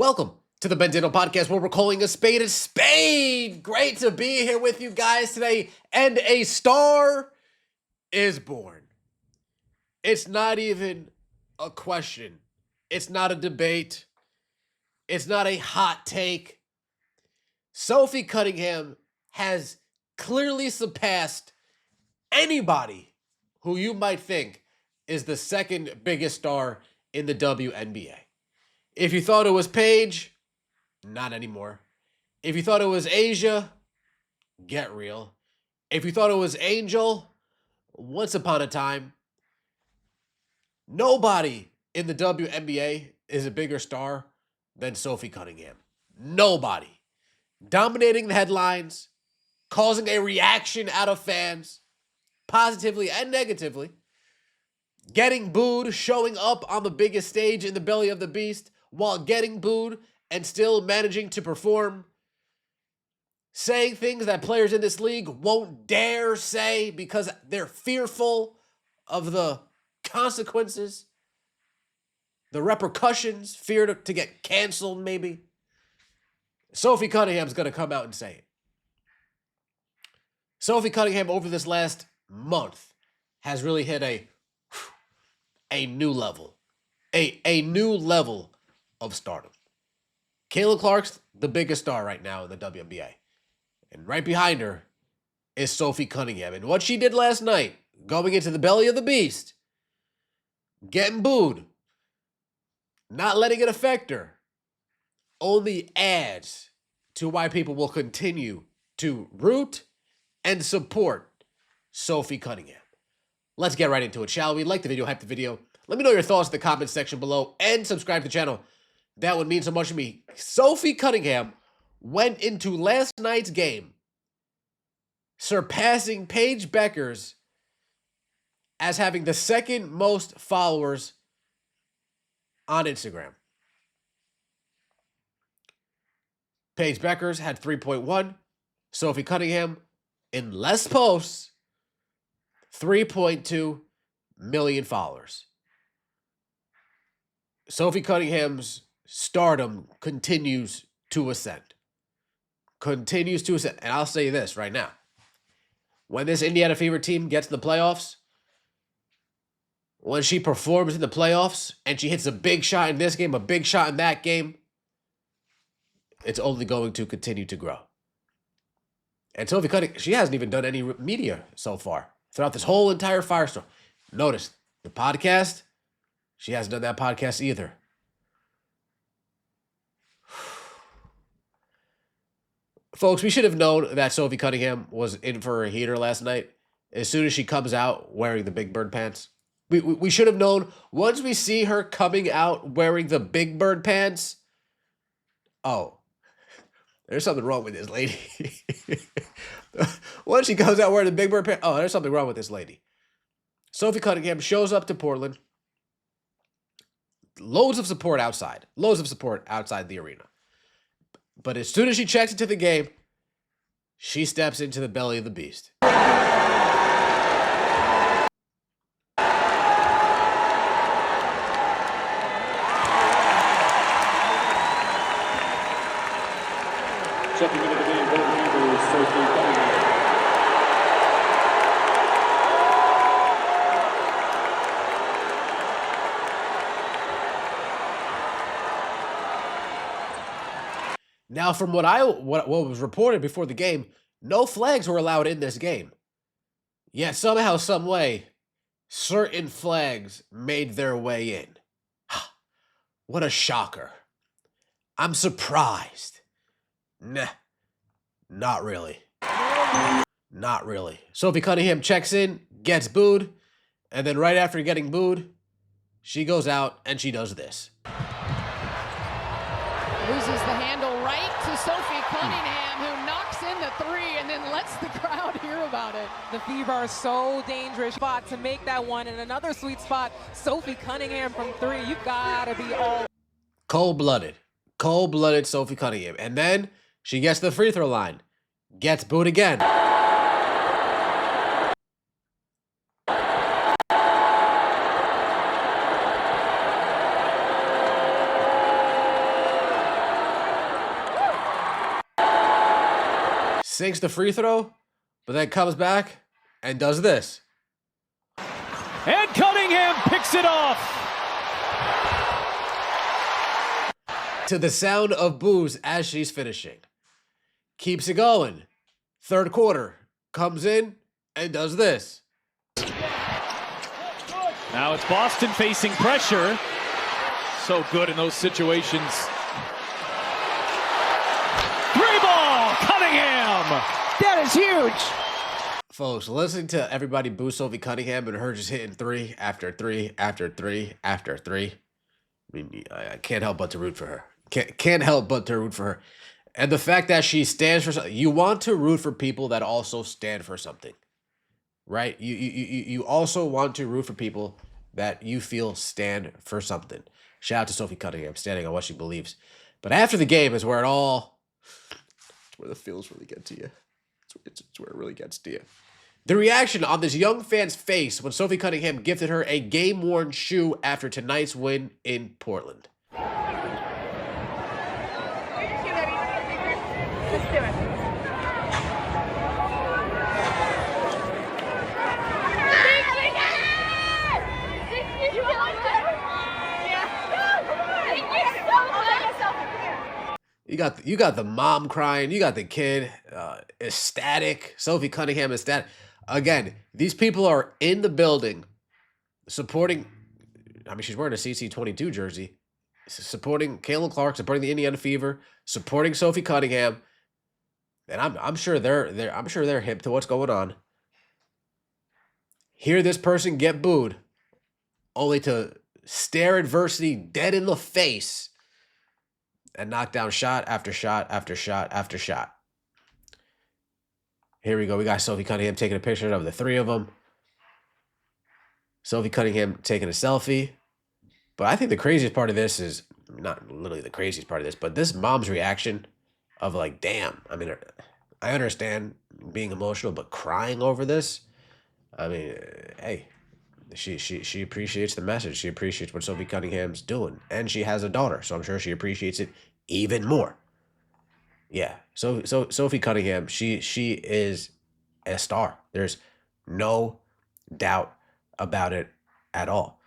Welcome to the Bendito Podcast, where we're calling a spade. Great to be here with you guys today. And a star is born. It's not even a question. It's not a debate. It's not a hot take. Sophie Cunningham has clearly surpassed anybody who you might think is the second biggest star in the WNBA. If you thought it was Paige, not anymore. If you thought it was Asia, get real. If you thought it was Angel, once upon a time, nobody in the WNBA is a bigger star than Sophie Cunningham. Nobody. Dominating the headlines, causing a reaction out of fans, positively and negatively, getting booed, showing up on the biggest stage in the belly of the beast, while getting booed and still managing to perform, saying things that players in this league won't dare say because they're fearful of the consequences, the repercussions, fear to get canceled maybe. Sophie Cunningham's going to come out and say it. Sophie Cunningham over this last month has really hit a new level. A new level of stardom. Kayla Clark's the biggest star right now in the WNBA. And right behind her is Sophie Cunningham. And what she did last night, going into the belly of the beast, getting booed, not letting it affect her, only adds to why people will continue to root and support Sophie Cunningham. Let's get right into it, shall we? Like the video, hype the video. Let me know your thoughts in the comment section below and subscribe to the channel. That would mean so much to me. Sophie Cunningham went into last night's game surpassing Paige Bueckers as having the second most followers on Instagram. Paige Bueckers had 3.1. Sophie Cunningham, in less posts, 3.2 million followers. Sophie Cunningham's stardom continues to ascend. And I'll say this right now. When this Indiana Fever team gets in the playoffs, when she performs in the playoffs, and she hits a big shot in this game, a big shot in that game, it's only going to continue to grow. And Sophie Cunningham, she hasn't even done any media so far throughout this whole entire firestorm. Notice, the podcast, she hasn't done that podcast either. Folks, we should have known that Sophie Cunningham was in for a heater last night as soon as she comes out wearing the Big Bird pants. We should have known once we see her coming out wearing the Big Bird pants. Oh, there's something wrong with this lady. Once she comes out wearing the Big Bird pants, oh, there's something wrong with this lady. Sophie Cunningham shows up to Portland. Loads of support outside the arena. But as soon as she checks into the game, she steps into the belly of the beast. Checking into the game, Golden Eagles, Sophie Cunningham. Now, from what was reported before the game, no flags were allowed in this game. Yet somehow, some way, certain flags made their way in. What a shocker. I'm surprised. Nah, not really. Not really. Sophie Cunningham checks in, gets booed, and then right after getting booed, she goes out and she does this. Loses the handle right to Sophie Cunningham, who knocks in the three and then lets the crowd hear about it. The Fever are so dangerous. Spot to make that one, and another sweet spot, Sophie Cunningham from three. You gotta be all Cold-blooded Sophie Cunningham. And then she gets to the free throw line, gets booed again. sinks the free throw, but then comes back and does this. And Cunningham picks it off. To the sound of boos as she's finishing. Keeps it going. Third quarter. Comes in and does this. Now it's Boston facing pressure. So good in those situations. Three ball, Cunningham. That is huge. Folks, listening to everybody boo Sophie Cunningham and her just hitting three after three after three after three. I mean, I can't help but to root for her. Can't help but to root for her. And the fact that she stands for something. You want to root for people that also stand for something. Right? You also want to root for people that you feel stand for something. Shout out to Sophie Cunningham, standing on what she believes. But after the game is where it's where the feels really get to you. It's where it really gets to you. The reaction on this young fan's face when Sophie Cunningham gifted her a game-worn shoe after tonight's win in Portland. Let's do it. You got the mom crying. You got the kid ecstatic. Sophie Cunningham ecstatic. Again, these people are in the building supporting. I mean, she's wearing a CC22 jersey, supporting Caitlin Clark, supporting the Indiana Fever, supporting Sophie Cunningham, and I'm sure they're hip to what's going on. Hear this person get booed, only to stare adversity dead in the face and knock down shot after shot after shot after shot. Here we go. We got Sophie Cunningham taking a picture of the three of them. Sophie Cunningham taking a selfie. But I think the craziest part of this is, not literally the craziest part of this, but this mom's reaction of like, damn. I mean, I understand being emotional, but crying over this, I mean, hey, she appreciates the message. She appreciates what Sophie Cunningham's doing. And she has a daughter, so I'm sure she appreciates it even more. Yeah, so Sophie Cunningham, she is a star. There's no doubt about it at all.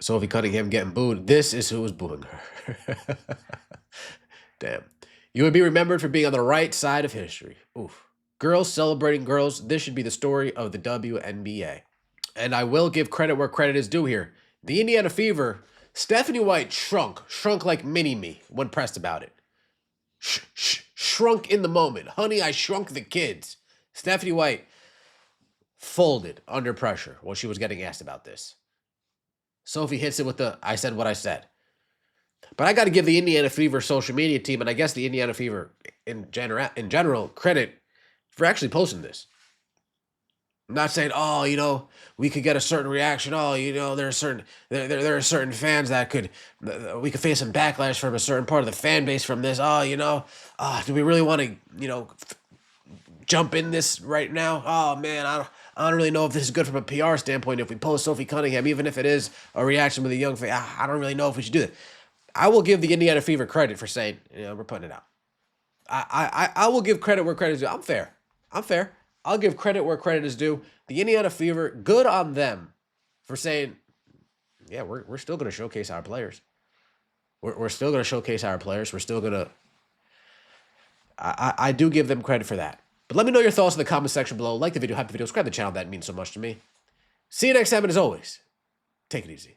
Sophie Cunningham getting booed. This is who was booing her. Damn. You would be remembered for being on the right side of history. Oof. Girls celebrating girls. This should be the story of the WNBA. And I will give credit where credit is due here. The Indiana Fever, Stephanie White shrunk like mini-me when pressed about it. Shrunk in the moment. Honey, I shrunk the kids. Stephanie White folded under pressure when she was getting asked about this. Sophie hits it with the, I said what I said. But I got to give the Indiana Fever social media team, and I guess the Indiana Fever in general, credit for actually posting this. I'm not saying, oh, you know, we could get a certain reaction. Oh, you know, there are certain fans that we could face some backlash from a certain part of the fan base from this. Oh, you know, do we really want to, you know, jump in this right now? Oh man, I don't really know if this is good from a PR standpoint. If we post Sophie Cunningham, even if it is a reaction with a young fan, I don't really know if we should do that. I will give the Indiana Fever credit for saying, you know, we're putting it out. I will give credit where credit is due. I'm fair. I'll give credit where credit is due. The Indiana Fever, good on them for saying, yeah, we're still going to showcase our players. We're still going to showcase our players. We're still going to. I do give them credit for that. But let me know your thoughts in the comment section below. Like the video, hype the video, subscribe to the channel. That means so much to me. See you next time, and as always, take it easy.